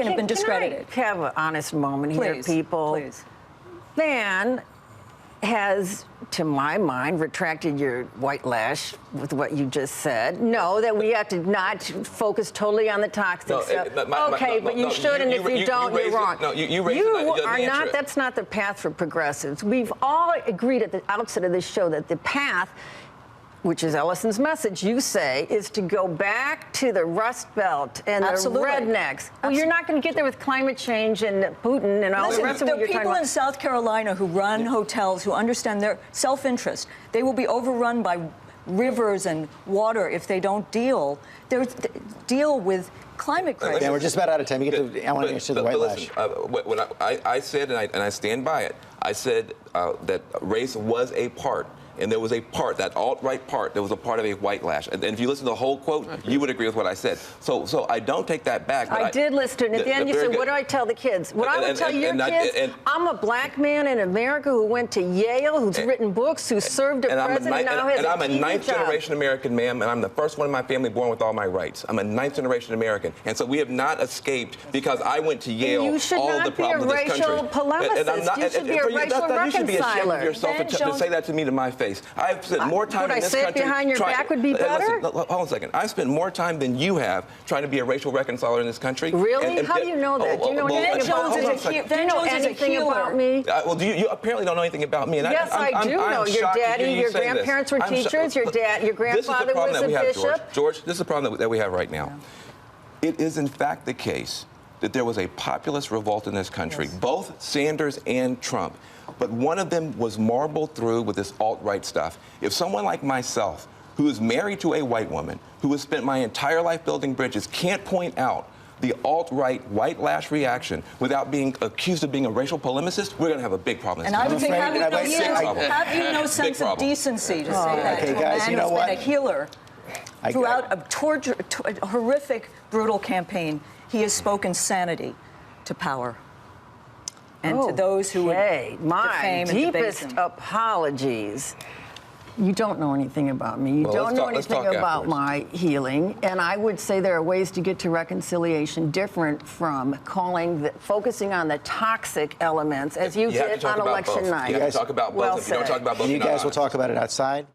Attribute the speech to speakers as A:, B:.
A: have been discredited.
B: Can I have an honest moment here, people?
A: Please.
B: Van has, to my mind, retracted your white lash with what you just said. No, that we have to not focus totally on the toxic stuff. But you should, and if you don't, you're wrong.
C: You raised it,
B: are not. That's not the path for progressives. We've all agreed at the outset of this show that the path, which is Ellison's message, you say, is to go back to the Rust Belt and the rednecks. Well, you're not going to get there with climate change and Putin and all the rest of what you're talking about.
A: The people in South Carolina who run hotels, who understand their self-interest, they will be overrun by rivers and water if they don't deal with climate crisis.
D: Yeah, we're just about out of time. You get to, I want to answer the white lash.
C: When I said, and I stand by it, I said that race was a part. And there was a part, that alt-right part, there was a part of a white lash. And if you listen to the whole quote, you would agree with what I said. So I don't take that back.
B: I did listen to it. And at the end, you said, what do I tell the kids? What I would tell your kids, I'm a black man in America who went to Yale, who's written books, who served a president, now has a
C: I'm a
B: TV
C: ninth-generation American, ma'am, and I'm the first one in my family born with all my rights. I'm a ninth-generation American. And so we have not escaped because I went to Yale, all the problems of this country.
B: You should not be a racial polemicist. You should be a racial reconciler.
C: You should be ashamed of yourself to say that to me to my face. I've spent more time in this country.
B: Would I say it behind your back would be better?
C: Listen, hold on a second. I've spent more time than you have trying to be a racial reconciler in this country.
B: Really? How do you know that? Do you know anything about me?
C: Well, you apparently don't know anything about me. And
B: yes, I do know. Your daddy, your grandparents were teachers. Your grandfather was a bishop.
C: George, this is the problem that we have right now. It is, in fact, the case that there was a populist revolt in this country, both Sanders and Trump. But one of them was marbled through with this alt-right stuff. If someone like myself, who is married to a white woman, who has spent my entire life building bridges, can't point out the alt-right white lash reaction without being accused of being a racial polemicist, we're going to have a big problem.
A: And I would think, have you no sense of decency to say that to a man who's been a healer throughout a horrific, brutal campaign? He has spoken sanity to power. And to those who would
B: my deepest apologies. You don't know anything about me. You don't know anything about my healing. And I would say there are ways to get to reconciliation different from focusing on the toxic elements as you did on election night.
C: You have to talk about both. If you don't talk about both,
D: you guys will talk about it outside.